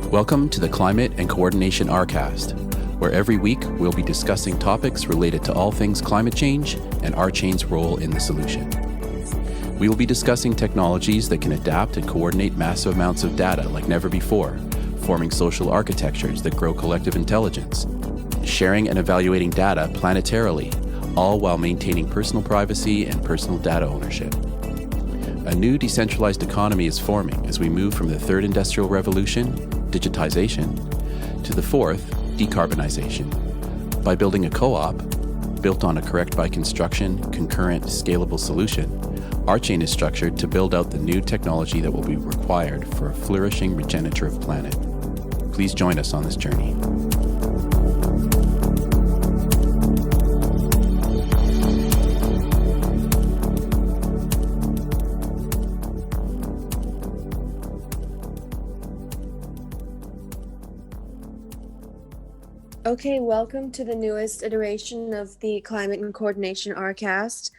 Welcome to the Climate and Coordination RCAST, where every week we'll be discussing topics related to all things climate change and RChain's role in the solution. We will be discussing technologies that can adapt and coordinate massive amounts of data like never before, forming social architectures that grow collective intelligence, sharing and evaluating data planetarily, all while maintaining personal privacy and personal data ownership. A new decentralized economy is forming as we move from the third industrial revolution, digitization, to the fourth, decarbonization. By building a co-op, built on a correct by construction, concurrent, scalable solution, RChain is structured to build out the new technology that will be required for a flourishing regenerative planet. Please join us on this journey. Okay, welcome to the newest iteration of the Climate and Coordination RCAST.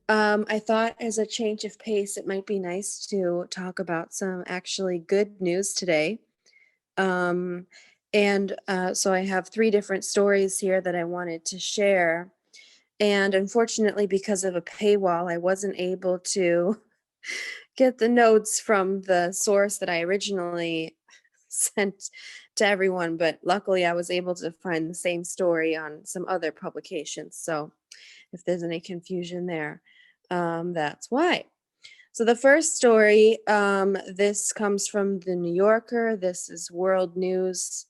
I thought as a change of pace, it might be nice to talk about some actually good news today. So I have three different stories here that I wanted to share. And unfortunately, because of a paywall, I wasn't able to get the notes from the source that I originally sent to everyone, but luckily I was able to find the same story on some other publications. So if there's any confusion there, that's why. So the first story, this comes from the New Yorker. This is world news.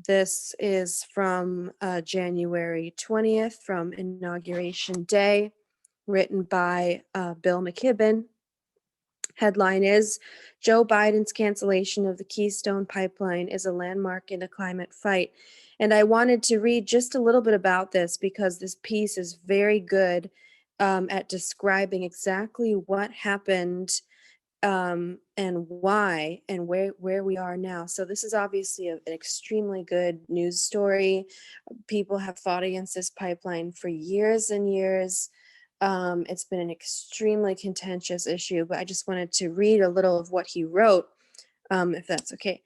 This is from January 20th, from Inauguration Day, written by Bill McKibbon. Headline is, Joe Biden's cancellation of the Keystone pipeline is a landmark in the climate fight. And I wanted to read just a little bit about this because this piece is very good at describing exactly what happened and why and where we are now. So this is obviously an extremely good news story. People have fought against this pipeline for years and years. It's been an extremely contentious issue, but I just wanted to read a little of what he wrote, if that's okay.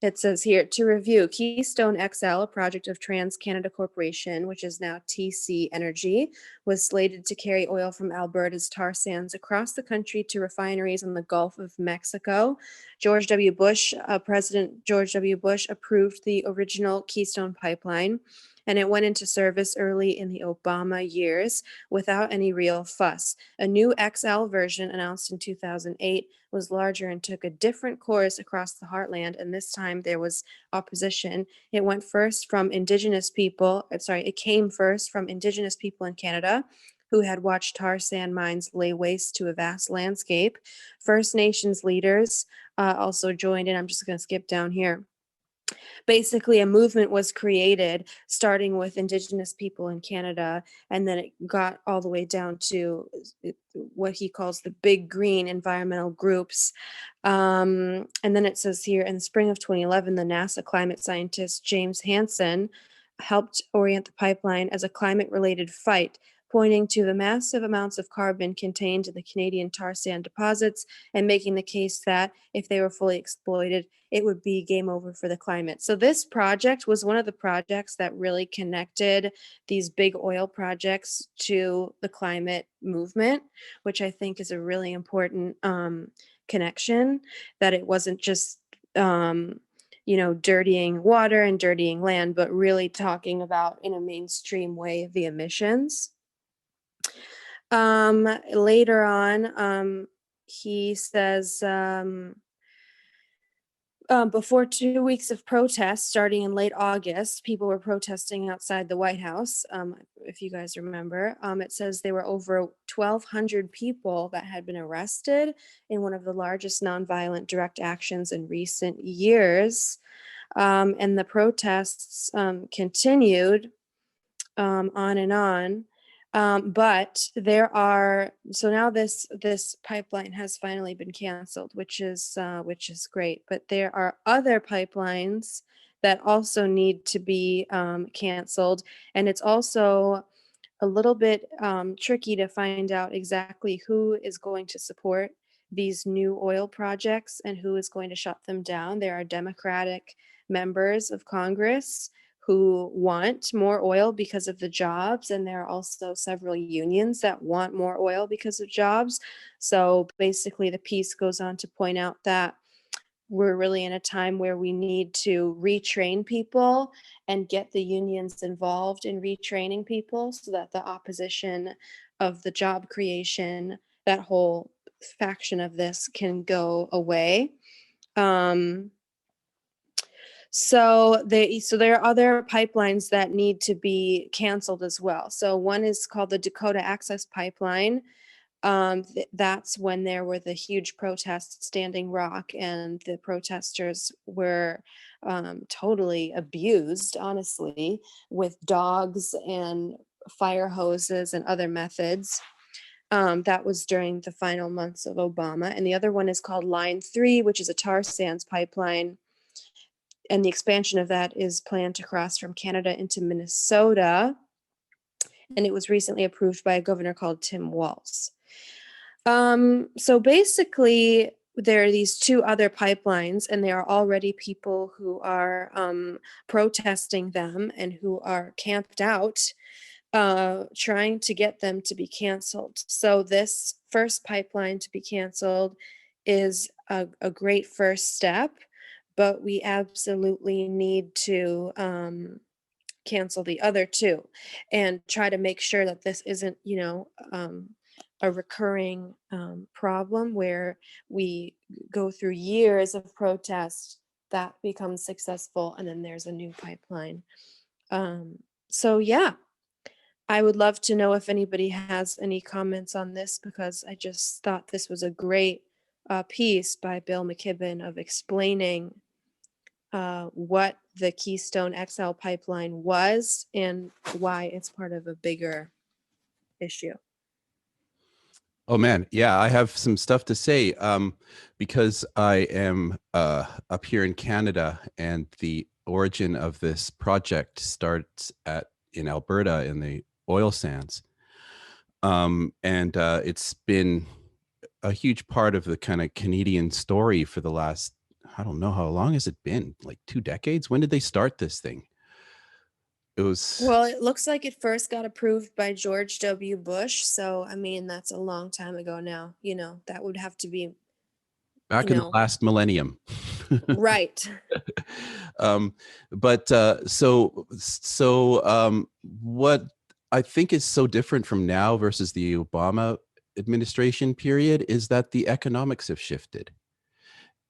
It says here, to review, Keystone XL, a project of TransCanada Corporation, which is now TC Energy, was slated to carry oil from Alberta's tar sands across the country to refineries in the Gulf of Mexico. President George W. Bush approved the original Keystone pipeline, and it went into service early in the Obama years without any real fuss. A new XL version announced in 2008 was larger and took a different course across the heartland, and this time there was opposition. It came first from Indigenous people in Canada who had watched tar sand mines lay waste to a vast landscape. First Nations leaders also joined in. I'm just going to skip down here. Basically, a movement was created starting with Indigenous people in Canada, and then it got all the way down to what he calls the big green environmental groups. And then it says here, in the spring of 2011, the NASA climate scientist James Hansen helped orient the pipeline as a climate-related fight, pointing to the massive amounts of carbon contained in the Canadian tar sand deposits and making the case that if they were fully exploited, it would be game over for the climate. So this project was one of the projects that really connected these big oil projects to the climate movement, which I think is a really important connection, that it wasn't just dirtying water and dirtying land, but really talking about in a mainstream way the emissions. Later on, he says, before 2 weeks of protests starting in late August, people were protesting outside the White House. If you guys remember, it says there were over 1,200 people that had been arrested in one of the largest nonviolent direct actions in recent years. And the protests continued on and on. But so now this pipeline has finally been canceled, which is great. But there are other pipelines that also need to be canceled. And it's also a little bit tricky to find out exactly who is going to support these new oil projects and who is going to shut them down. There are Democratic members of Congress who want more oil because of the jobs, and there are also several unions that want more oil because of jobs. So basically, the piece goes on to point out that we're really in a time where we need to retrain people and get the unions involved in retraining people so that the opposition of the job creation, that whole faction of this, can go away. Um, so there are other pipelines that need to be canceled as well. So one is called the Dakota Access Pipeline. That's when there were the huge protests, Standing Rock, and the protesters were totally abused, honestly, with dogs and fire hoses and other methods. That was during the final months of Obama. And the other one is called Line 3, which is a tar sands pipeline. And the expansion of that is planned to cross from Canada into Minnesota. And it was recently approved by a governor called Tim Walz. So basically, there are these two other pipelines, and there are already people who are protesting them and who are camped out, trying to get them to be canceled. So this first pipeline to be canceled is a great first step, but we absolutely need to cancel the other two and try to make sure that this isn't, a recurring problem where we go through years of protest that becomes successful and then there's a new pipeline. So yeah, I would love to know if anybody has any comments on this, because I just thought this was a great piece by Bill McKibbon of explaining what the Keystone XL pipeline was and why it's part of a bigger issue. Oh man, yeah, I have some stuff to say because I am up here in Canada, and the origin of this project starts in Alberta in the oil sands, and it's been a huge part of the kind of Canadian story for the last, I don't know, how long has it been? Like 2 decades? When did they start this thing? Well, it looks like it first got approved by George W. Bush. So, I mean, that's a long time ago now. That would have to be back in the last millennium. Right. But what I think is so different from now versus the Obama administration period is that the economics have shifted,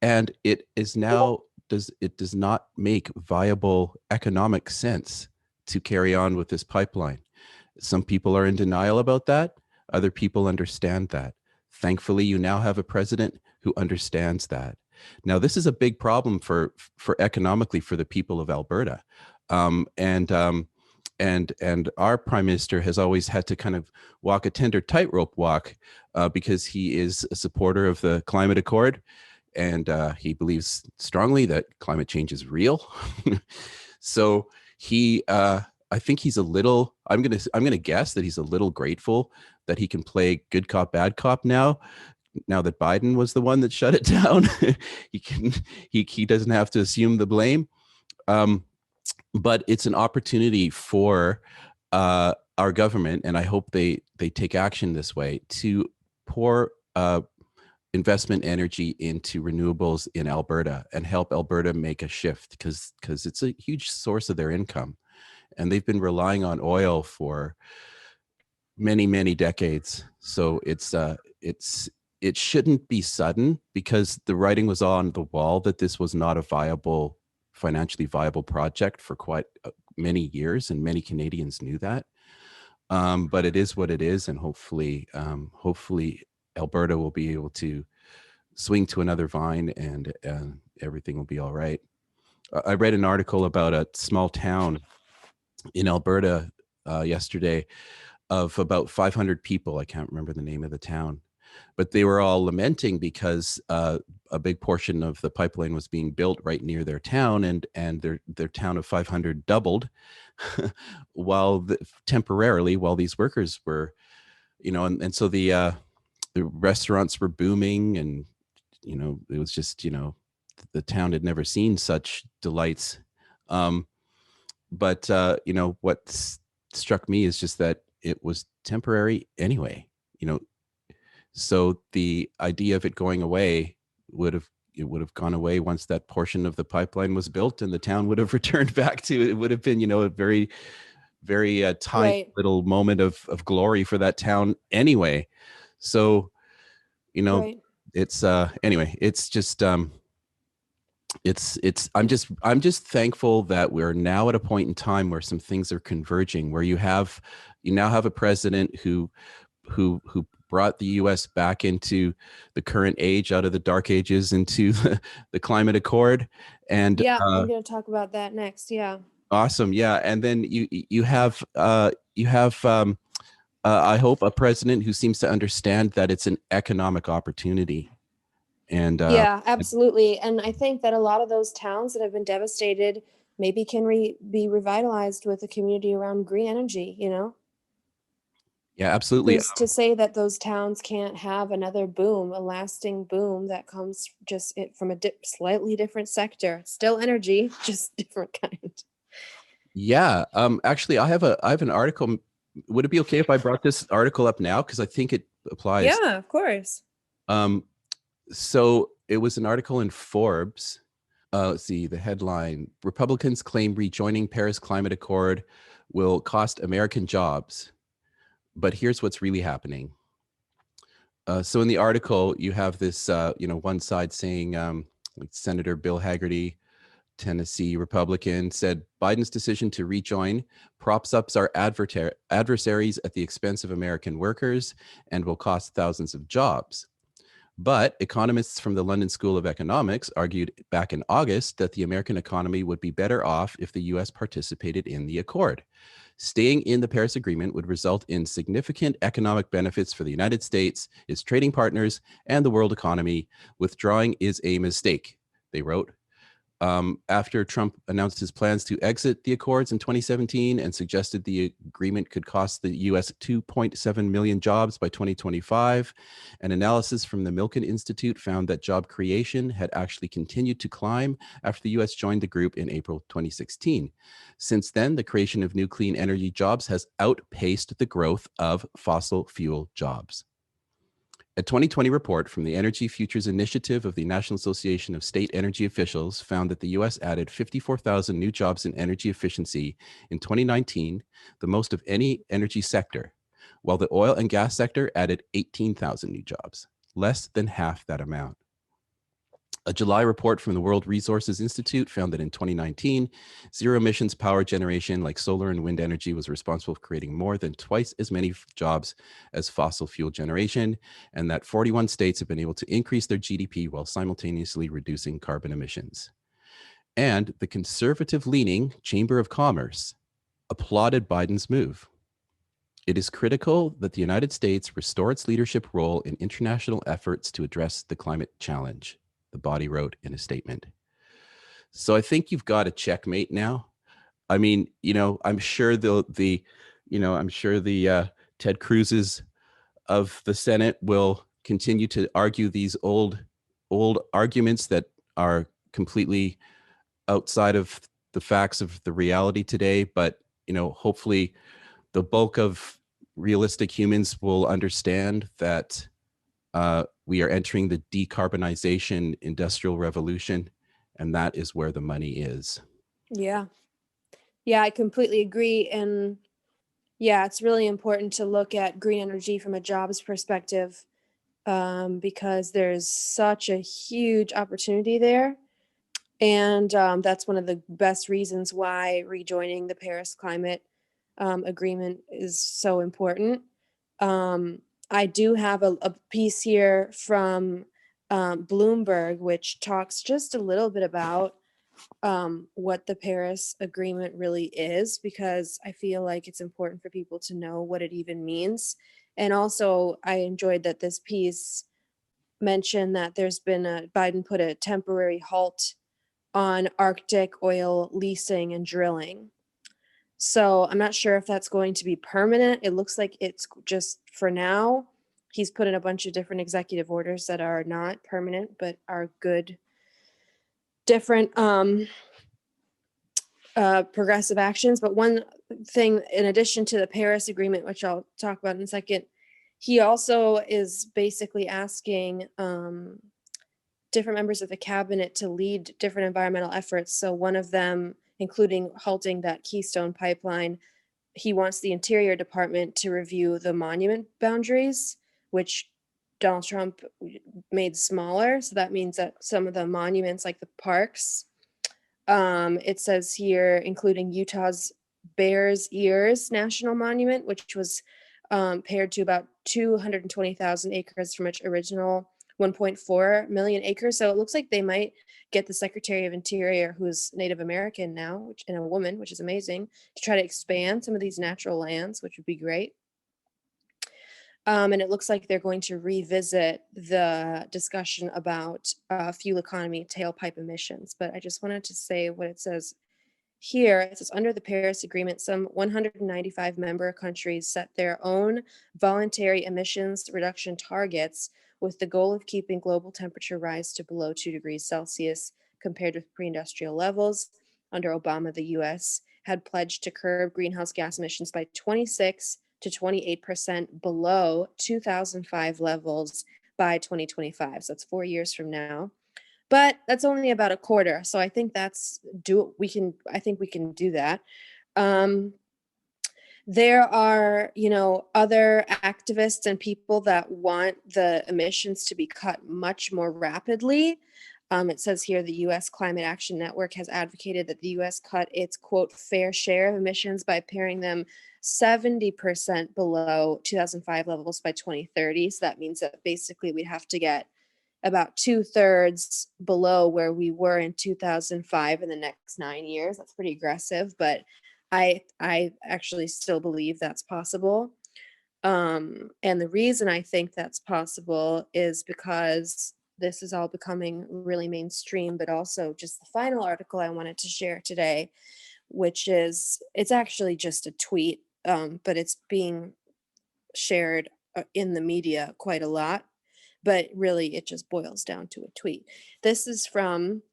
and it is now does not make viable economic sense to carry on with this pipeline. Some people are in denial about that. Other people understand that. Thankfully, you now have a president who understands that. Now, this is a big problem for economically for the people of Alberta, and our prime minister has always had to kind of walk a tender tightrope walk because he is a supporter of the climate accord, and he believes strongly that climate change is real. So I think he's a little. I'm gonna guess that he's a little grateful that he can play good cop, bad cop now. Now that Biden was the one that shut it down, he doesn't have to assume the blame. But it's an opportunity for our government, and I hope they take action this way, to pour investment energy into renewables in Alberta and help Alberta make a shift, because it's a huge source of their income, and they've been relying on oil for many decades. So it shouldn't be sudden, because the writing was on the wall that this was not a financially viable project for quite many years, and many Canadians knew that. But it is what it is, and hopefully Alberta will be able to swing to another vine, and everything will be all right. I read an article about a small town in Alberta yesterday of about 500 people. I can't remember the name of the town, but they were all lamenting because a big portion of the pipeline was being built right near their town, and their town of 500 doubled, temporarily while these workers were, and so the restaurants were booming, and it was just the town had never seen such delights. But what struck me is just that it was temporary anyway. So the idea of it going away would have gone away once that portion of the pipeline was built, and the town would have returned back to, it would have been a very, very tiny Right. little moment of glory for that town anyway. So Right. it's anyway, it's just I'm just thankful that we're now at a point in time where some things are converging, where you now have a president who brought the US back into the current age, out of the dark ages, into the climate accord. And Yeah, I'm going to talk about that next. Yeah. awesome. Yeah. And then you have I hope a president who seems to understand that it's an economic opportunity. And Yeah, absolutely. And I think that a lot of those towns that have been devastated maybe can be revitalized with a community around green energy, yeah, absolutely. Who's to say that those towns can't have another boom, a lasting boom that comes just from a slightly different sector? Still energy, just different kind. Yeah. Actually, I have an article. Would it be okay if I brought this article up now? Because I think it applies. Yeah, of course. So it was an article in Forbes. Let's see, the headline: Republicans claim rejoining Paris Climate Accord will cost American jobs. But here's what's really happening. So in the article, you have this, one side saying, like Senator Bill Hagerty, Tennessee Republican, said Biden's decision to rejoin props up our adversaries at the expense of American workers and will cost thousands of jobs. But economists from the London School of Economics argued back in August that the American economy would be better off if the US participated in the accord. Staying in the Paris Agreement would result in significant economic benefits for the United States, its trading partners, and the world economy. Withdrawing is a mistake, they wrote. After Trump announced his plans to exit the accords in 2017 and suggested the agreement could cost the US 2.7 million jobs by 2025, an analysis from the Milken Institute found that job creation had actually continued to climb after the US joined the group in April 2016. Since then, the creation of new clean energy jobs has outpaced the growth of fossil fuel jobs. A 2020 report from the Energy Futures Initiative of the National Association of State Energy Officials found that the US added 54,000 new jobs in energy efficiency in 2019, the most of any energy sector, while the oil and gas sector added 18,000 new jobs, less than half that amount. A July report from the World Resources Institute found that in 2019, zero emissions power generation like solar and wind energy was responsible for creating more than twice as many jobs as fossil fuel generation, and that 41 states have been able to increase their GDP while simultaneously reducing carbon emissions. And the conservative-leaning Chamber of Commerce applauded Biden's move. It is critical that the United States restore its leadership role in international efforts to address the climate challenge, the body wrote in a statement. So I think you've got a checkmate now. I mean, I'm sure the Ted Cruz's of the Senate will continue to argue these old arguments that are completely outside of the facts of the reality today. But, hopefully the bulk of realistic humans will understand that we are entering the decarbonization industrial revolution, and that is where the money is. Yeah. Yeah, I completely agree. And yeah, it's really important to look at green energy from a jobs perspective, because there's such a huge opportunity there. And that's one of the best reasons why rejoining the Paris Climate Agreement is so important. I do have a piece here from Bloomberg, which talks just a little bit about what the Paris Agreement really is, because I feel like it's important for people to know what it even means. And also, I enjoyed that this piece mention that Biden put a temporary halt on Arctic oil leasing and drilling. So I'm not sure if that's going to be permanent. It looks like it's just for now. He's put in a bunch of different executive orders that are not permanent, but are good, different progressive actions. But one thing, in addition to the Paris Agreement, which I'll talk about in a second, he also is basically asking different members of the cabinet to lead different environmental efforts. So one of them, including halting that Keystone pipeline, he wants the Interior Department to review the monument boundaries, which Donald Trump made smaller. So that means that some of the monuments, like the parks, it says here, including Utah's Bears Ears National Monument, which was pared to about 220,000 acres from its original 1.4 million acres. So it looks like they might get the Secretary of Interior, who's Native American now, and a woman, which is amazing, to try to expand some of these natural lands, which would be great. And it looks like they're going to revisit the discussion about fuel economy tailpipe emissions. But I just wanted to say what it says here. It says, under the Paris Agreement, some 195 member countries set their own voluntary emissions reduction targets with the goal of keeping global temperature rise to below 2 degrees Celsius compared with pre-industrial levels. Under Obama, the US had pledged to curb greenhouse gas emissions by 26 to 28% below 2005 levels by 2025. So that's 4 years from now. But that's only about a quarter. So I think I think we can do that. There are, other activists and people that want the emissions to be cut much more rapidly. It says here the U.S. Climate Action Network has advocated that the U.S. cut its, quote, fair share of emissions by paring them 70% below 2005 levels by 2030. So that means that basically we'd have to get about 2/3 below where we were in 2005 in the next 9 years. That's pretty aggressive, but I actually still believe that's possible. And the reason I think that's possible is because this is all becoming really mainstream, but also just the final article I wanted to share today, which is, it's actually just a tweet, but it's being shared in the media quite a lot. But really, it just boils down to a tweet. This is from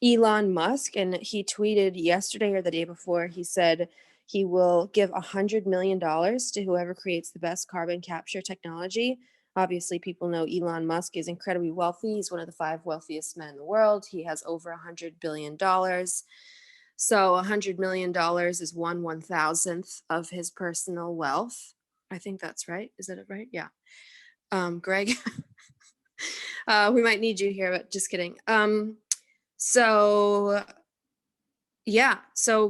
Elon Musk, and he tweeted yesterday or the day before. He said he will give $100 million to whoever creates the best carbon capture technology. Obviously, people know Elon Musk is incredibly wealthy. He's one of the 5 wealthiest men in the world. He has over $100 billion. So $100 million is 1/1000th of his personal wealth. I think that's right. Is that right? Yeah. Greg, we might need you here, but just kidding. So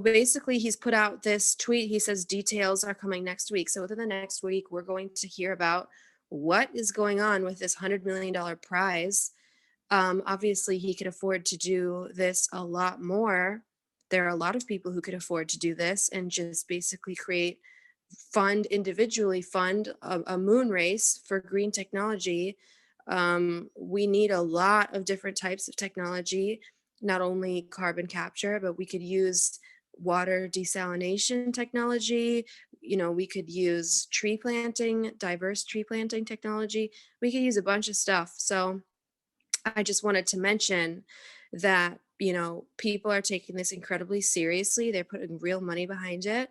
basically he's put out this tweet. He says details are coming next week. So within the next week, we're going to hear about what is going on with this $100 million prize. Obviously, he could afford to do this a lot more. There are a lot of people who could afford to do this and just basically individually fund a moon race for green technology. We need a lot of different types of technology, not only carbon capture, but we could use water desalination technology. We could use diverse tree planting technology. We could use a bunch of stuff. So I just wanted to mention that, people are taking this incredibly seriously. They're putting real money behind it.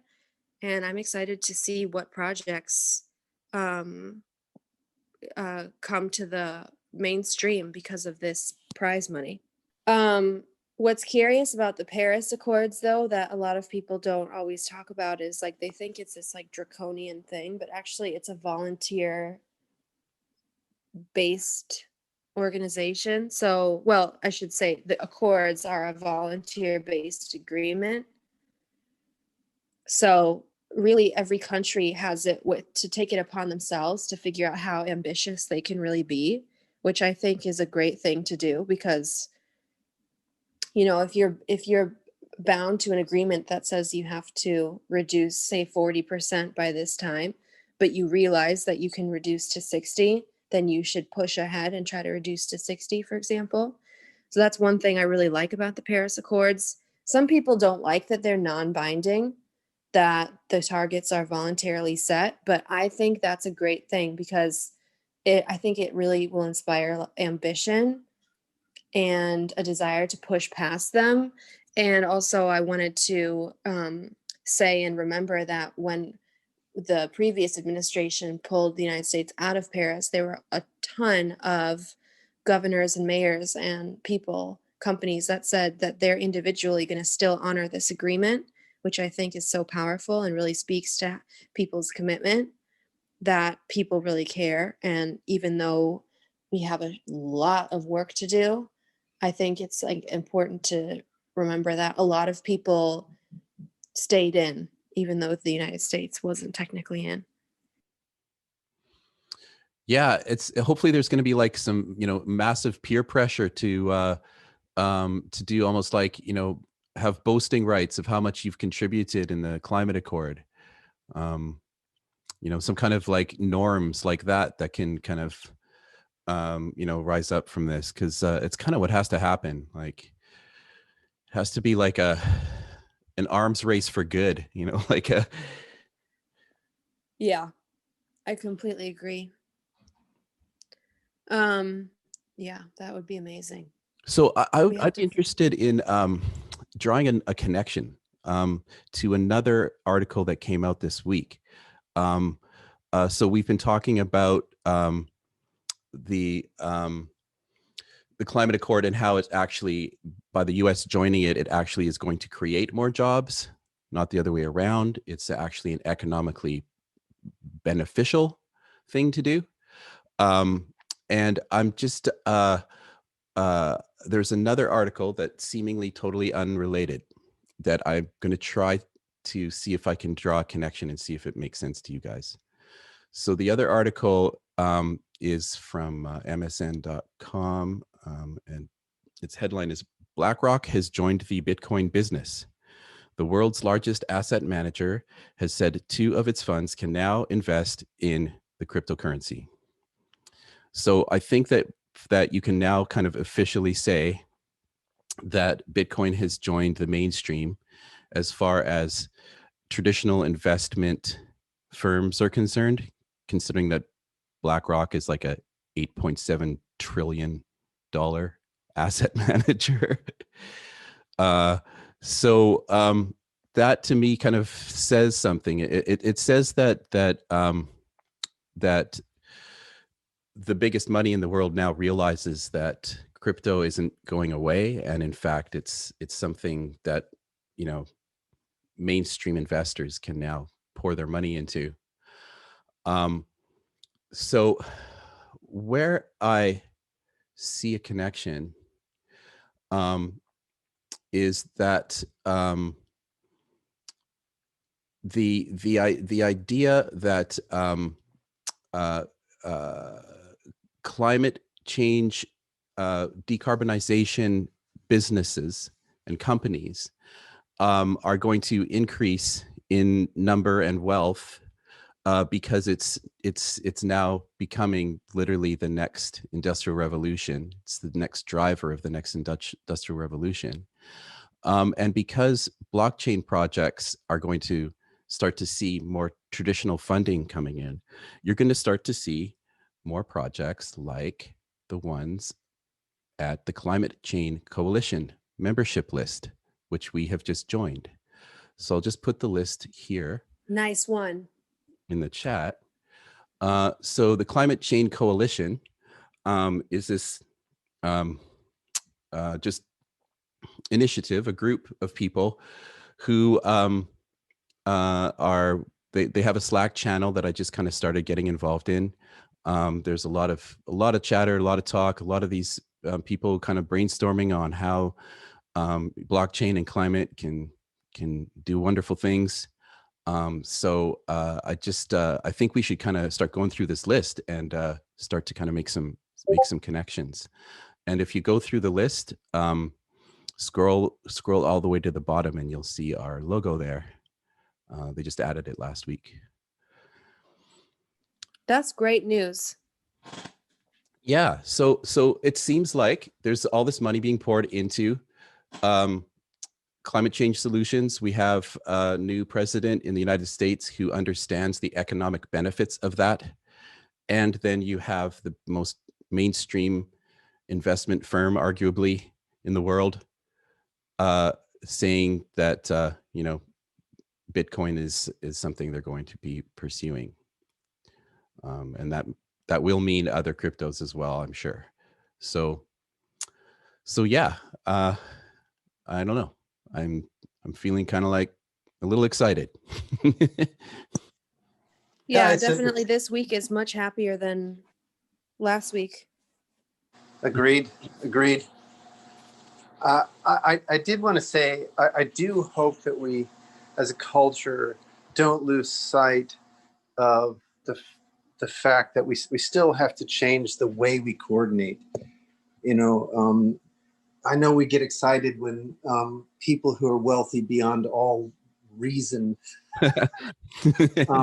And I'm excited to see what projects come to the mainstream because of this prize money. What's curious about the Paris Accords, though, that a lot of people don't always talk about is like they think it's this like draconian thing, but actually it's a volunteer-based organization. So, well, I should say the Accords are a volunteer-based agreement. So really every country has it to take it upon themselves to figure out how ambitious they can really be, which I think is a great thing to do because, if you're bound to an agreement that says you have to reduce, say, 40% by this time, but you realize that you can reduce to 60, then you should push ahead and try to reduce to 60, for example. So that's one thing I really like about the Paris Accords. Some people don't like that they're non-binding, that the targets are voluntarily set, but I think that's a great thing because I think it really will inspire ambition and a desire to push past them. And also, I wanted to say and remember that when the previous administration pulled the United States out of Paris, there were a ton of governors and mayors and people, companies that said that they're individually going to still honor this agreement, which I think is so powerful and really speaks to people's commitment that people really care. And even though we have a lot of work to do, I think it's like important to remember that a lot of people stayed in, even though the United States wasn't technically in. Yeah, it's hopefully there's going to be like some, massive peer pressure to do almost like, have boasting rights of how much you've contributed in the climate accord. Some kind of like norms like that can kind of, rise up from this, because it's kind of what has to happen. Like, it has to be like an arms race for good, like a. Yeah, I completely agree. Yeah, that would be amazing. So We have I'd to be interested in drawing a connection to another article that came out this week. So we've been talking about the climate accord and how it's actually, by the U.S. joining it, it actually is going to create more jobs, not the other way around. It's actually an economically beneficial thing to do. And I'm just there's another article that's seemingly totally unrelated that I'm going to try to see if I can draw a connection and see if it makes sense to you guys. So the other article is from MSN.com, and its headline is BlackRock has joined the Bitcoin business. The world's largest asset manager has said 2 of its funds can now invest in the cryptocurrency. So I think that you can now kind of officially say that Bitcoin has joined the mainstream as far as traditional investment firms are concerned, considering that BlackRock is like a $8.7 trillion asset manager. So that to me kind of says something. It says that that the biggest money in the world now realizes that crypto isn't going away, and in fact, it's something that mainstream investors can now pour their money into. So where I see a connection is that the idea that climate change, decarbonization businesses and companies are going to increase in number and wealth because it's now becoming literally the next industrial revolution. It's the next driver of the next industrial revolution. And because blockchain projects are going to start to see more traditional funding coming in, you're going to start to see more projects like the ones at the RChain Coalition membership list, which we have just joined. So I'll just put the list here. Nice one. In the chat. So the RChain Coalition is this just initiative, a group of people who they have a Slack channel that I just kind of started getting involved in. There's a lot of chatter, a lot of talk, a lot of these people kind of brainstorming on how blockchain and climate can do wonderful things. So I think we should kind of start going through this list and start to kind of make some connections. And if you go through the list, scroll all the way to the bottom, and you'll see our logo there. They just added it last week. That's great news. Yeah, so it seems like there's all this money being poured into climate change solutions. We have a new president in the United States who understands the economic benefits of that. And then you have the most mainstream investment firm, arguably, in the world, saying that Bitcoin is something they're going to be pursuing, and that will mean other cryptos as well, I'm sure. So yeah, I don't know. I'm feeling kind of like a little excited. Yeah, definitely. This week is much happier than last week. Agreed. I did want to say, I do hope that we, as a culture, don't lose sight of the fact that we still have to change the way we coordinate. I know we get excited when people who are wealthy beyond all reason throw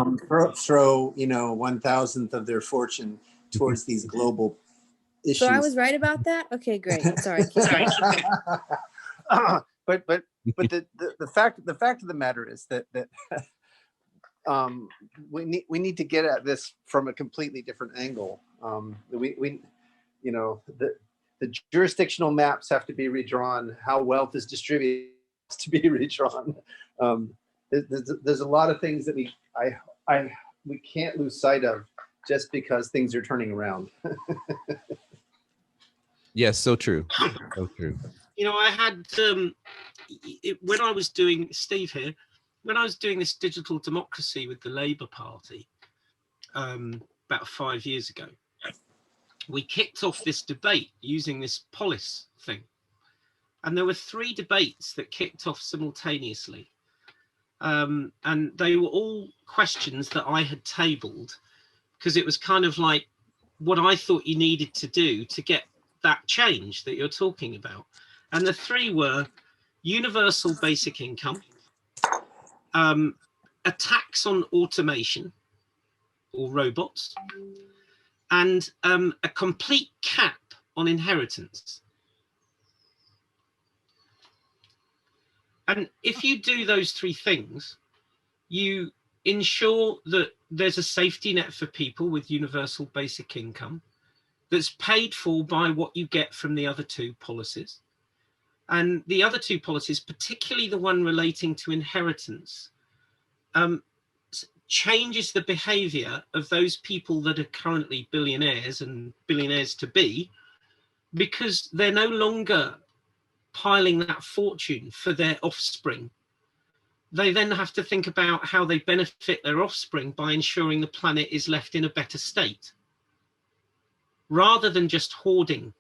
1,000th of their fortune towards these global issues. So I was right about that? Okay, great. Sorry. But the fact of the matter is that we need to get at this from a completely different angle. The jurisdictional maps have to be redrawn. How wealth is distributed has to be redrawn. There's a lot of things that we can't lose sight of just because things are turning around. Yes, so true. So true. I had when I was doing Steve here, when I was doing this digital democracy with the Labour Party about 5 years ago, we kicked off this debate using this polis thing. And there were 3 debates that kicked off simultaneously. And they were all questions that I had tabled because it was kind of like what I thought you needed to do to get that change that you're talking about. And the 3 were universal basic income, a tax on automation or robots, and a complete cap on inheritance. And if you do those 3 things, you ensure that there's a safety net for people with universal basic income that's paid for by what you get from the other 2 policies. And the other 2 policies, particularly the one relating to inheritance, changes the behavior of those people that are currently billionaires and billionaires to be, because they're no longer piling that fortune for their offspring. They then have to think about how they benefit their offspring by ensuring the planet is left in a better state, rather than just hoarding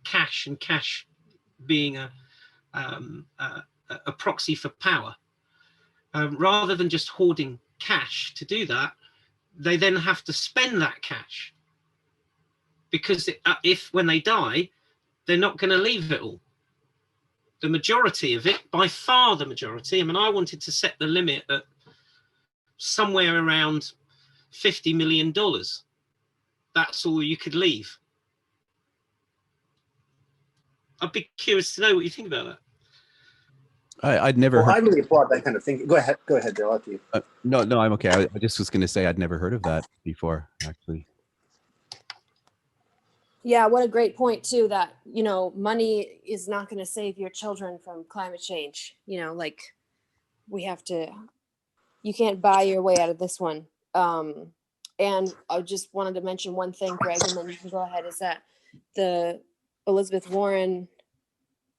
cash, and cash being a proxy for power. Rather than just hoarding cash to do that, they then have to spend that cash, because if when they die, they're not going to leave it all. The majority of it, by far the majority, I mean, I wanted to set the limit at somewhere around $50 million. That's all you could leave. I'd be curious to know what you think about that. I'd never heard. I really applaud that kind of thing. Go ahead, Darryl. After you. No, I'm okay. I just was going to say I'd never heard of that before, actually. Yeah, what a great point too, that, money is not going to save your children from climate change. You can't buy your way out of this one. And I just wanted to mention one thing, Greg, and then you can go ahead, is that the Elizabeth Warren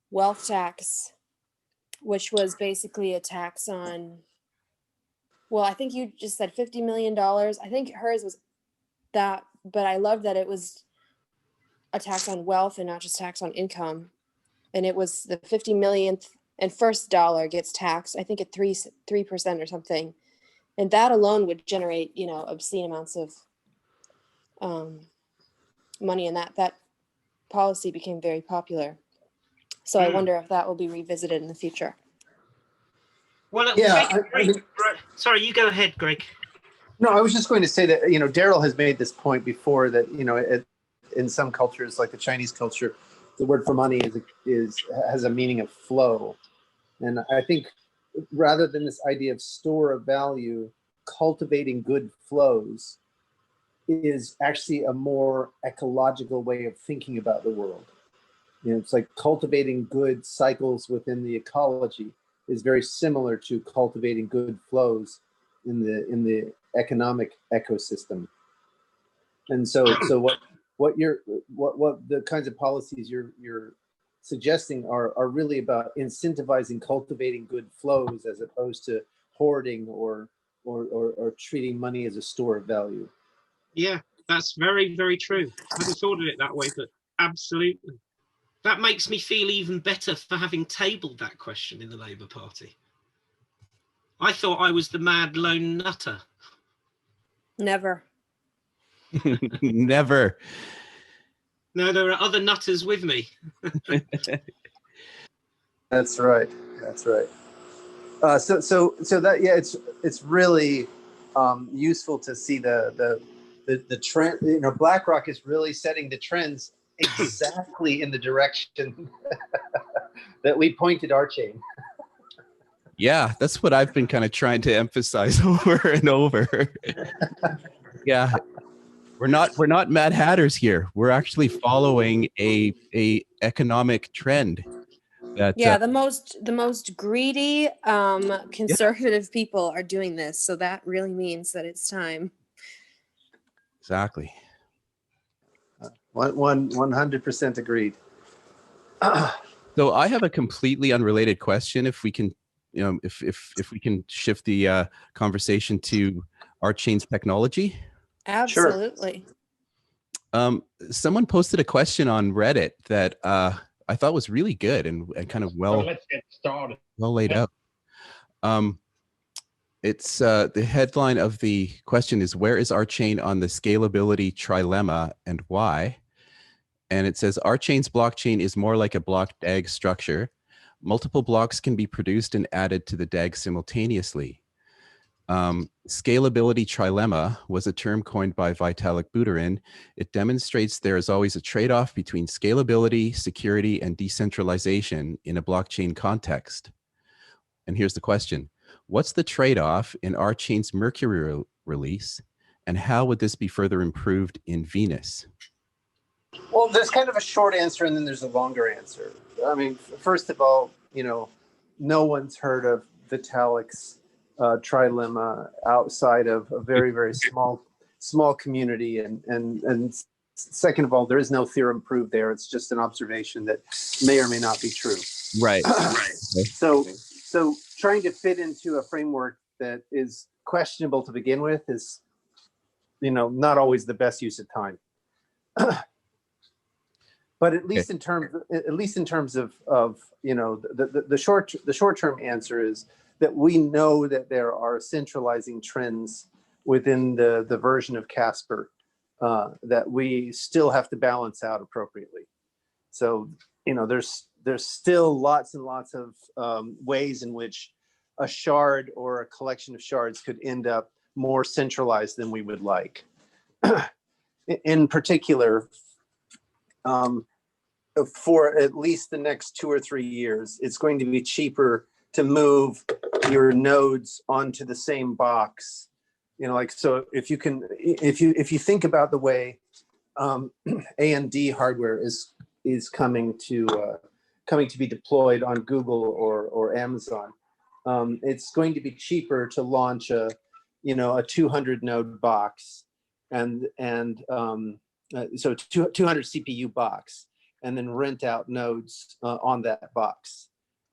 wealth tax, which was basically a tax on, well, I think you just said $50 million. I think hers was that, but I love that it was a tax on wealth and not just tax on income. And it was the 50 millionth and first dollar gets taxed, I think at 3% or something. And that alone would generate, obscene amounts of money. And that policy became very popular. So I wonder if that will be revisited in the future. Well, yeah. Sorry, you go ahead, Greg. No, I was just going to say that, Darryl has made this point before that, in some cultures, like the Chinese culture, the word for money has a meaning of flow. And I think rather than this idea of store of value, cultivating good flows is actually a more ecological way of thinking about the world. You know, it's like cultivating good cycles within the ecology is very similar to cultivating good flows in the economic ecosystem. And so what the kinds of policies you're suggesting are really about incentivizing cultivating good flows as opposed to hoarding or treating money as a store of value. Yeah, that's very, very true. I hadn't thought of it that way, but absolutely. That makes me feel even better for having tabled that question in the Labour Party. I thought I was the mad lone nutter. Never. Never. No, there are other nutters with me. That's right. That's right. So that, yeah, it's really useful to see the trend. You know, BlackRock is really setting the trends exactly in the direction that we pointed RChain. Yeah, that's what I've been kind of trying to emphasize over and over. Yeah, we're not Mad Hatters here. We're actually following a economic trend. That, Yeah, the most greedy conservative people are doing this, so that really means that it's time. Exactly. 100% agreed. So I have a completely unrelated question. If we can, you know, if we can shift the conversation to RChain's technology. Absolutely. Sure. Someone posted a question on Reddit that I thought was really good and kind of well. So let's get started. Well laid out. It's the headline of the question is, where is RChain on the scalability trilemma and why? And it says RChain's blockchain is more like a block DAG structure. Multiple blocks can be produced and added to the DAG simultaneously. Scalability trilemma was a term coined by Vitalik Buterin. It demonstrates there is always a trade-off between scalability, security, and decentralization in a blockchain context. And here's the question. What's the trade-off in RChain's Mercury release, and how would this be further improved in Venus? Well, there's kind of a short answer and then there's a longer answer. I mean, first of all, you know, no one's heard of Vitalik's trilemma outside of a very, very small community. And second of all, there is no theorem proved there. It's just an observation that may or may not be true. Right. So trying to fit into a framework that is questionable to begin with is, you know, not always the best use of time. But at least in terms of you know, the short term answer is that we know that there are centralizing trends within the version of Casper that we still have to balance out appropriately. So, you know, there's still lots and lots of ways in which a shard or a collection of shards could end up more centralized than we would like. In particular, for at least the next 2 or 3 years, it's going to be cheaper to move your nodes onto the same box. You know, like, so if you if you think about the way AMD hardware is coming to be deployed on Google or Amazon, it's going to be cheaper to launch a 200 node box and so 200 CPU box, and then rent out nodes on that box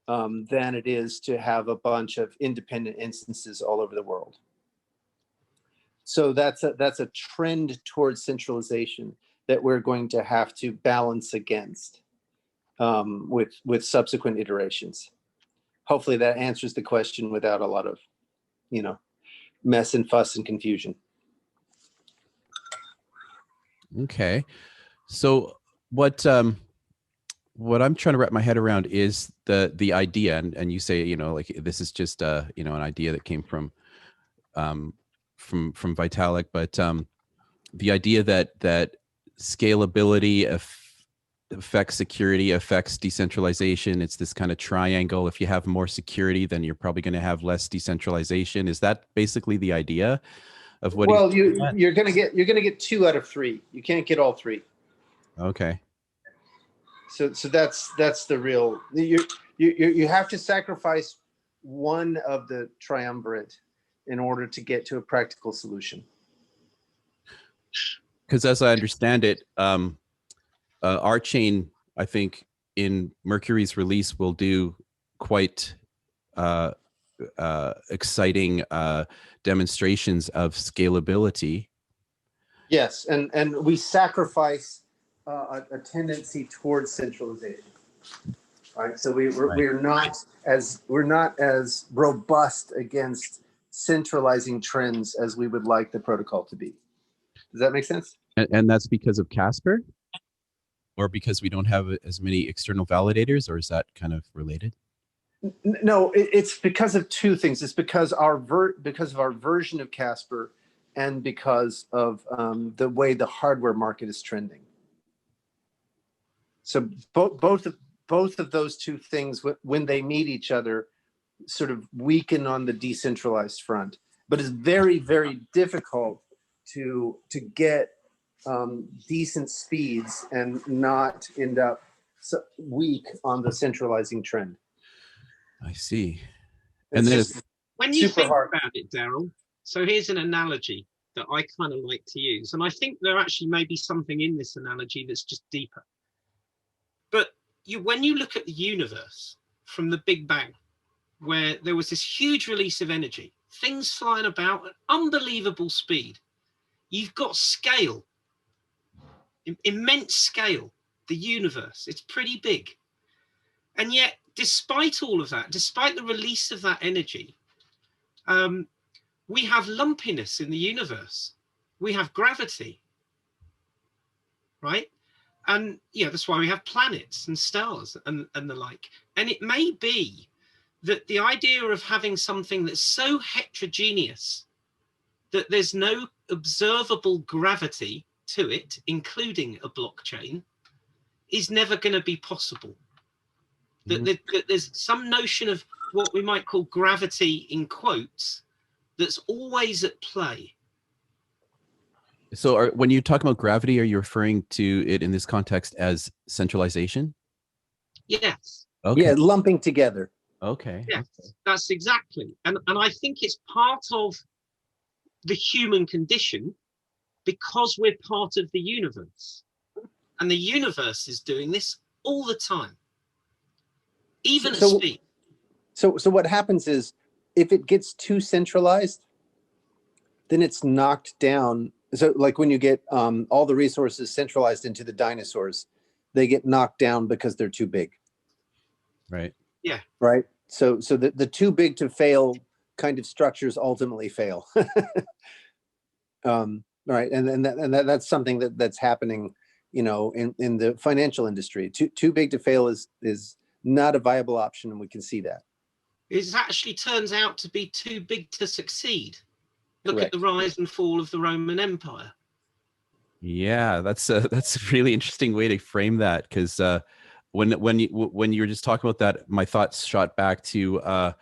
than it is to have a bunch of independent instances all over the world. So that's a trend towards centralization that we're going to have to balance against with subsequent iterations. Hopefully that answers the question without a lot of, you know, mess and fuss and confusion. Okay, so what I'm trying to wrap my head around is the idea, and you say, you know, like, this is just you know, an idea that came from Vitalik, but the idea that scalability affects security, affects decentralization. It's this kind of triangle. If you have more security, then you're probably going to have less decentralization. Is that basically the idea of what? Well, you're going to get 2 out of 3. You can't get all 3. Okay. So that's the real. You have to sacrifice one of the triumvirate in order to get to a practical solution. Because as I understand it, RChain, I think, in Mercury's release will do quite exciting demonstrations of scalability. Yes, and we sacrifice a tendency towards centralization. Right, so we're not as robust against centralizing trends as we would like the protocol to be. Does that make sense? And that's because of Casper, or because we don't have as many external validators, or is that kind of related? No, it's because of 2 things. It's because of our version of Casper, and because of the way the hardware market is trending. So both of those 2 things, when they meet each other, sort of weaken on the decentralized front. But it's very, very difficult to get decent speeds and not end up weak on the centralizing trend. I see. And then when you think about it, Darryl, so here's an analogy that I kind of like to use. And I think there actually may be something in this analogy that's just deeper. But when you look at the universe from the Big Bang, where there was this huge release of energy, things flying about at unbelievable speed, you've got scale, immense scale, the universe, it's pretty big. And yet, despite all of that, despite the release of that energy, we have lumpiness in the universe. We have gravity, right? And that's why we have planets and stars and the like. And it may be that the idea of having something that's so heterogeneous that there's no observable gravity to it, including a blockchain, is never going to be possible. That there's some notion of what we might call gravity in quotes that's always at play. So when you talk about gravity, are you referring to it in this context as centralization? Yes. Okay. Yeah, lumping together. Okay. Yes, that's exactly. And I think it's part of the human condition because we're part of the universe. And the universe is doing this all the time. Even at speed. So what happens is, if it gets too centralized, then it's knocked down. So like when you get all the resources centralized into the dinosaurs, they get knocked down because they're too big. Right. Yeah. Right. So the too big to fail kind of structures ultimately fail. Right. And that's something that's happening, in the financial industry. Too big to fail is not a viable option, and we can see that. It actually turns out to be too big to succeed. Look Correct. at the rise and fall of the Roman Empire. Yeah, that's a really interesting way to frame that, because when you were just talking about that, my thoughts shot back to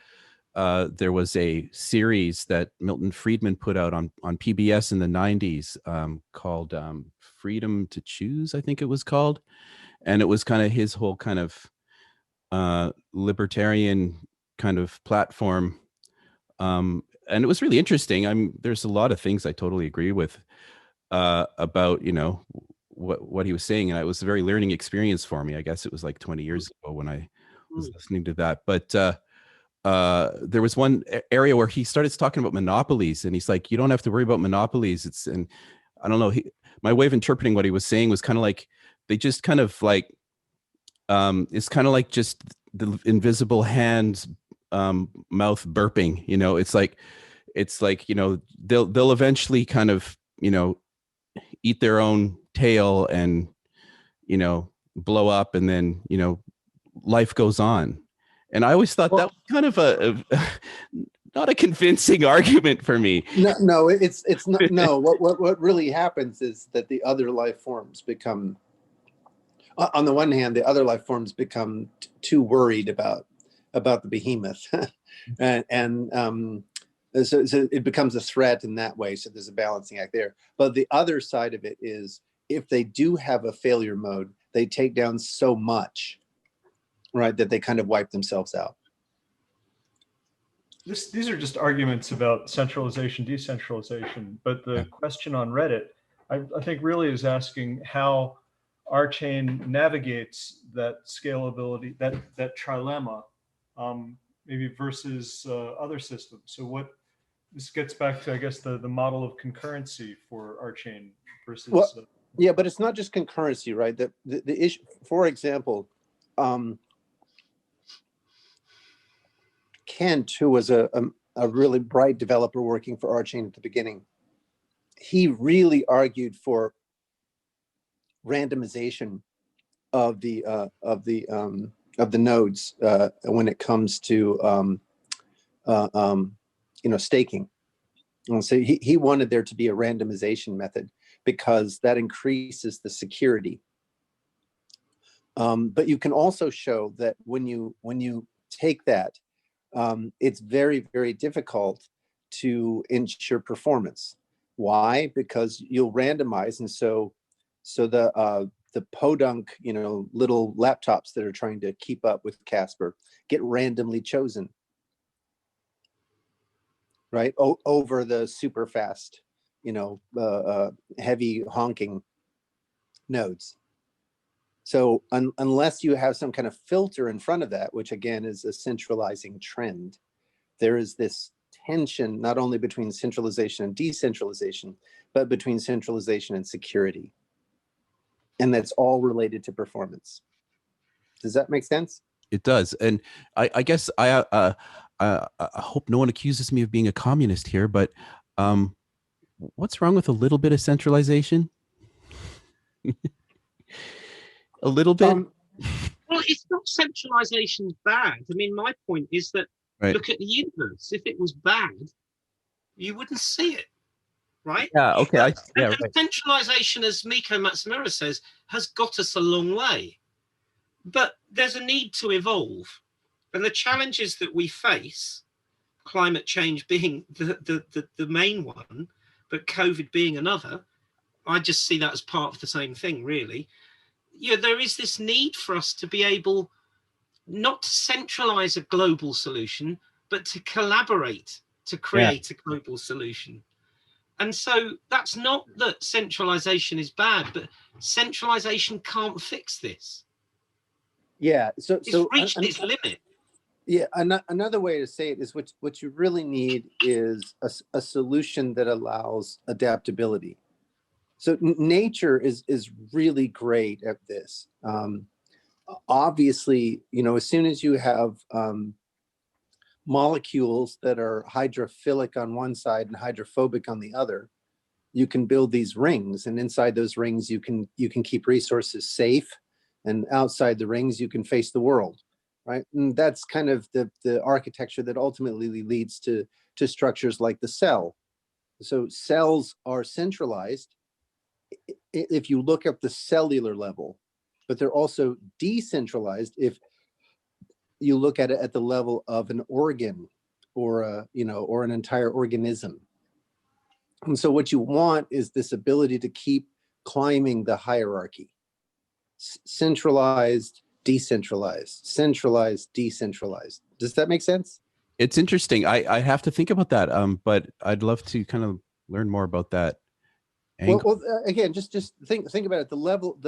there was a series that Milton Friedman put out on PBS in the 90s called Freedom to Choose, I think it was called. And it was kind of his whole kind of libertarian kind of platform. And it was really interesting. There's a lot of things I totally agree with about, what he was saying. And it was a very learning experience for me. I guess it was like 20 years ago when I was listening to that. But there was one area where he started talking about monopolies, and he's like, you don't have to worry about monopolies. And I don't know, my way of interpreting what he was saying was kind of like, they just kind of like, it's kind of like just the invisible hand, mouth burping, it's like, they'll eventually kind of, eat their own tail and, blow up, and then, life goes on. And I always thought that was kind of not a convincing argument for me. No, it's not. No, what really happens is that the other life forms become, on the one hand, the other life forms become too worried about the behemoth, so it becomes a threat in that way. So there's a balancing act there. But the other side of it is, if they do have a failure mode, they take down so much, right, that they kind of wipe themselves out. These are just arguments about centralization, decentralization. But the question on Reddit, I think, really is asking how RChain navigates that scalability, that trilemma, maybe versus other systems. So this gets back to, I guess, the model of concurrency for RChain versus. Well, yeah, but it's not just concurrency, right? The issue, for example, Kent, who was a really bright developer working for RChain at the beginning, he really argued for randomization of the nodes when it comes to staking. And so he wanted there to be a randomization method because that increases the security. But you can also show that when you take that, it's very, very difficult to ensure performance. Why? Because you'll randomize, and so the podunk, little laptops that are trying to keep up with Casper get randomly chosen, right? Over the super fast, heavy honking nodes. So unless you have some kind of filter in front of that, which again is a centralizing trend, there is this tension not only between centralization and decentralization, but between centralization and security. And that's all related to performance. Does that make sense? It does. And I guess I hope no one accuses me of being a communist here, but what's wrong with a little bit of centralization? A little bit? Well, it's not centralization's bad. I mean, my point is that look at the universe. If it was bad, you wouldn't see it, right? Yeah, okay. And centralization, as Miko Matsumura says, has got us a long way. But there's a need to evolve. And the challenges that we face, climate change being the main one, but COVID being another, I just see that as part of the same thing, really. There is this need for us to be able not to centralize a global solution, but to collaborate to create a global solution. And so that's not that centralization is bad, but centralization can't fix this. Yeah, so it's reached its limit. Yeah, another way to say it is what you really need is a solution that allows adaptability. So nature is really great at this. Obviously, as soon as you have molecules that are hydrophilic on one side and hydrophobic on the other, you can build these rings, and inside those rings you can keep resources safe, and outside the rings you can face the world, right? And that's kind of the architecture that ultimately leads to structures like the cell. So cells are centralized if you look at the cellular level, but they're also decentralized if you look at it at the level of an organ or an entire organism. And so what you want is this ability to keep climbing the hierarchy. Centralized, decentralized, centralized, decentralized. Does that make sense? It's interesting. I have to think about that. But I'd love to kind of learn more about that. Well, again, just think about it. The level,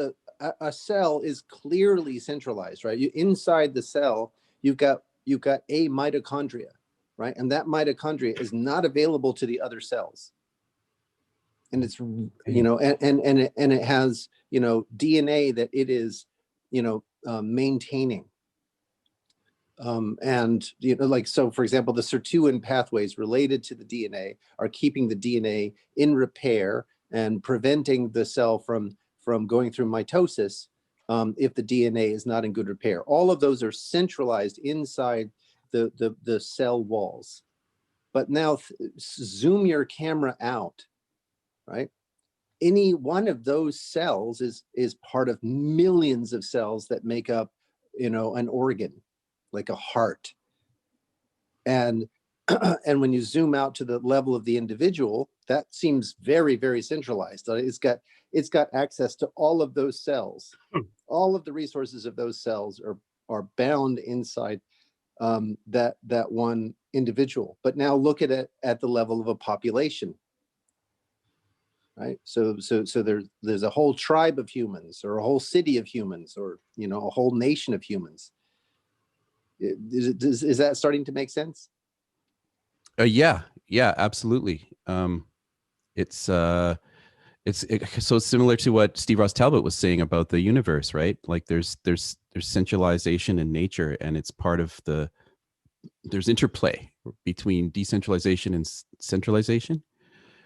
a cell is clearly centralized, right? Inside the cell, you've got a mitochondria, right? And that mitochondria is not available to the other cells. And it's and it has DNA that it is maintaining. So for example, the sirtuin pathways related to the DNA are keeping the DNA in repair and preventing the cell from going through mitosis if the DNA is not in good repair. All of those are centralized inside the cell walls. But now zoom your camera out, right? Any one of those cells is part of millions of cells that make up, you know, an organ, like a heart. And and when you zoom out to the level of the individual, that seems very, very centralized. It's got access to all of those cells. All of the resources of those cells are bound inside that one individual. But now look at it at the level of a population, right? So there's a whole tribe of humans, or a whole city of humans, or, you know, a whole nation of humans. Is that starting to make sense? Yeah, absolutely. So it's similar to what Steve Ross Talbot was saying about the universe, right? Like there's centralization in nature, and it's part of there's interplay between decentralization and centralization.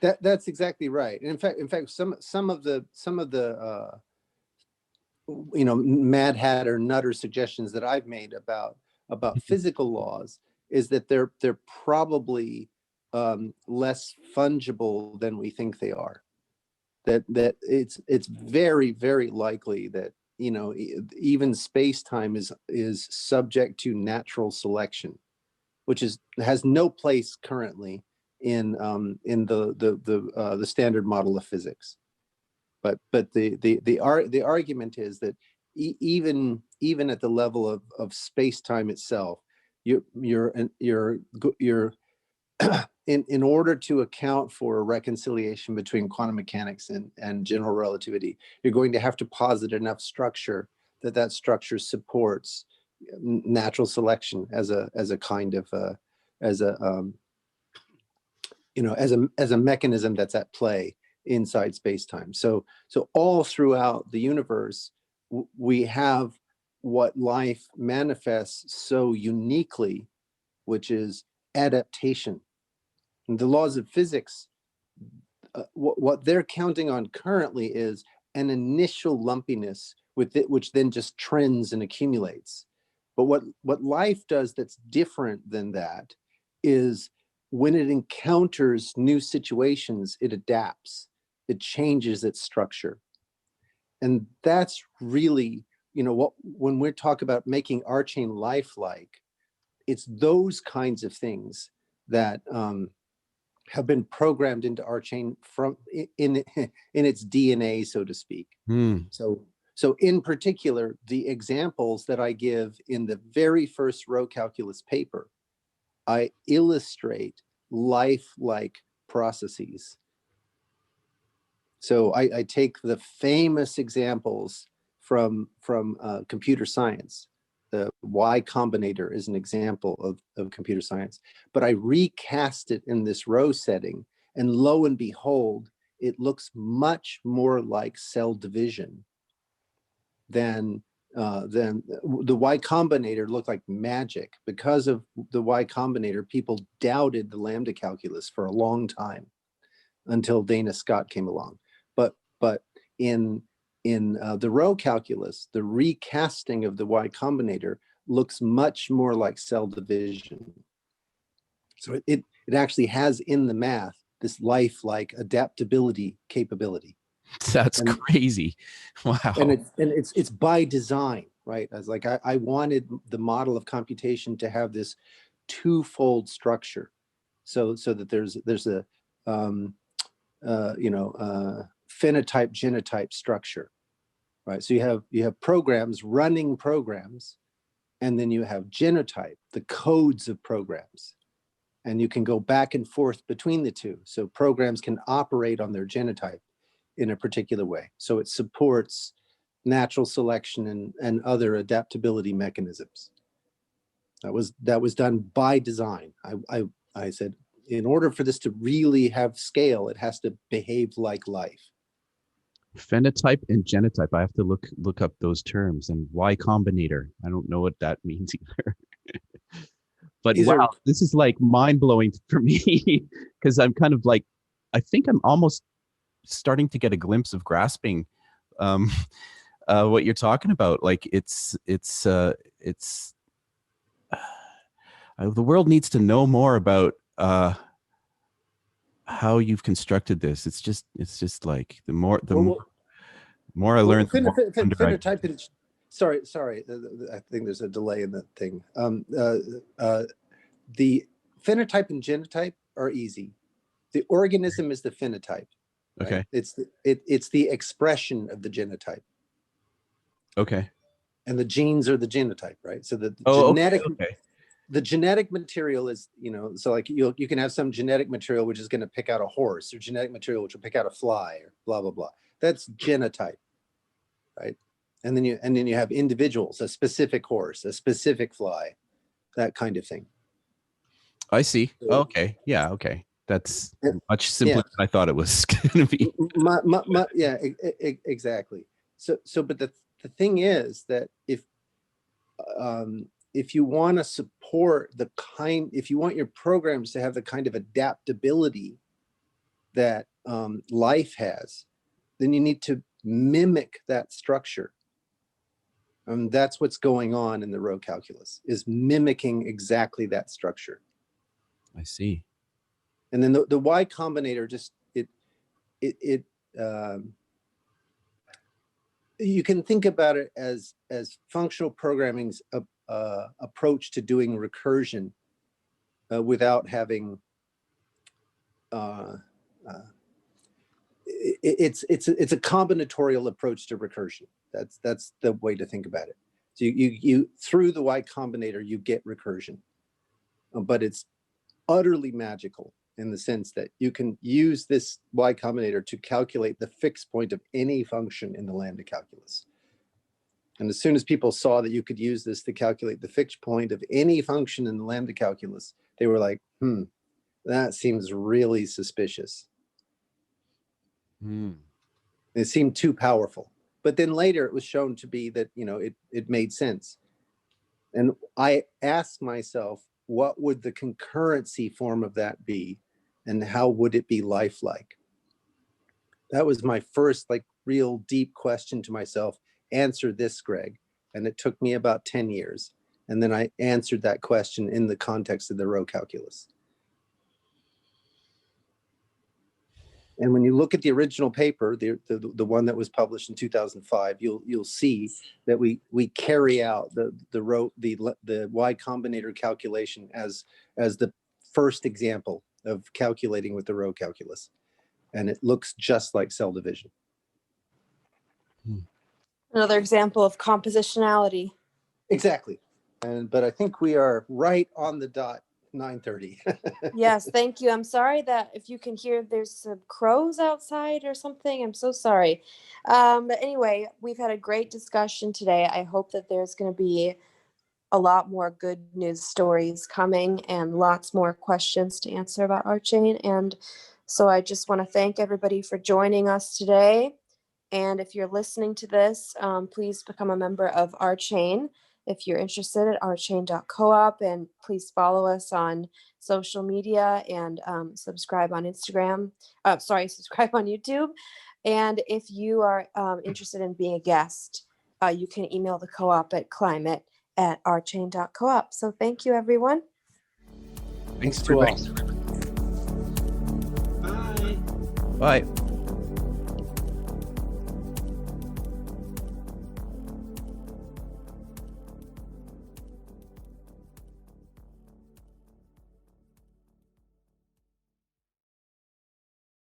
That's exactly right. And in fact, some of the you know, Mad Hatter Nutter suggestions that I've made about physical laws is that they're probably less fungible than we think they are. That it's very, very likely that, you know, even space-time is subject to natural selection, which has no place currently in the standard model of physics. But the argument is that even at the level of space-time itself, you're in order to account for a reconciliation between quantum mechanics and general relativity, you're going to have to posit enough structure that structure supports natural selection as a kind of you know, as a mechanism that's at play inside space-time. So all throughout the universe, we have what life manifests so uniquely, which is adaptation. And the laws of physics, what they're counting on currently is an initial lumpiness with it, which then just trends and accumulates. But what life does that's different than that is when it encounters new situations, it adapts, it changes its structure. And that's really, you know, when we talk about making RChain lifelike, it's those kinds of things that have been programmed into RChain from in its DNA, so to speak. So in particular, the examples that I give in the very first row calculus paper, I illustrate lifelike processes. So I take the famous examples from computer science. The Y Combinator is an example of computer science, but I recast it in this row setting, and lo and behold, it looks much more like cell division than the Y Combinator looked like magic. Because of the Y Combinator, people doubted the lambda calculus for a long time until Dana Scott came along. But in the row calculus, the recasting of the Y Combinator looks much more like cell division. So it actually has in the math this lifelike adaptability capability. That's crazy. Wow. And it's by design, right? As like I wanted the model of computation to have this twofold structure, so that there's a phenotype genotype structure, right? So you have programs running programs, and then you have genotype, the codes of programs, and you can go back and forth between the two. So programs can operate on their genotype in a particular way. So it supports natural selection and other adaptability mechanisms. That was done by design. I said, in order for this to really have scale, it has to behave like life. Phenotype and genotype. I have to look up those terms. And Y Combinator. I don't know what that means either. But wow, this is like mind blowing for me, because I'm kind of like, I think I'm almost starting to get a glimpse of grasping what you're talking about. Like it's the world needs to know more about how you've constructed this. It's just like the more Well, I learn, the more I wonder phenotype and sorry, I think there's a delay in the thing. The phenotype and genotype are easy. The organism is the phenotype. Right? Okay. It's the expression of the genotype. Okay. And the genes are the genotype, right? So the genetic material is, so like you can have some genetic material which is going to pick out a horse, or genetic material which will pick out a fly, or blah blah blah. That's genotype, right? And then you have individuals, a specific horse, a specific fly, that kind of thing. I see. Okay. Yeah. Okay. That's much simpler than I thought it was going to be. Exactly. So, but the thing is that if you want to support if you want your programs to have the kind of adaptability that life has, then you need to mimic that structure. That's what's going on in the row calculus, is mimicking exactly that structure. I see. And then the Y Combinator you can think about it as functional programming's approach to doing recursion without having it's a combinatorial approach to recursion. That's the way to think about it. So you through the Y Combinator you get recursion, but it's utterly magical in the sense that you can use this Y Combinator to calculate the fixed point of any function in the lambda calculus. And as soon as people saw that you could use this to calculate the fixed point of any function in the lambda calculus, they were like, that seems really suspicious. It seemed too powerful. But then later it was shown to be that, it made sense. And I asked myself, what would the concurrency form of that be? And how would it be lifelike? That was my first real deep question to myself. Answer this, Greg. And it took me about 10 years. And then I answered that question in the context of the row calculus. And when you look at the original paper, the one that was published in 2005, you'll see that we carry out the Y Combinator calculation as the first example of calculating with the row calculus, and it looks just like cell division. Another example of compositionality. Exactly, but I think we are right on the dot. 9:30. Yes, thank you. I'm sorry that if you can hear there's some crows outside or something. I'm so sorry. But anyway, we've had a great discussion today. I hope that there's going to be a lot more good news stories coming and lots more questions to answer about RChain. And so I just want to thank everybody for joining us today. And if you're listening to this, please become a member of RChain. If you're interested at rchain.coop, and please follow us on social media and subscribe on Instagram. Subscribe on YouTube. And if you are interested in being a guest, you can email the co-op at climate@rchain.coop. So thank you, everyone. Thanks to all. Bye. Bye.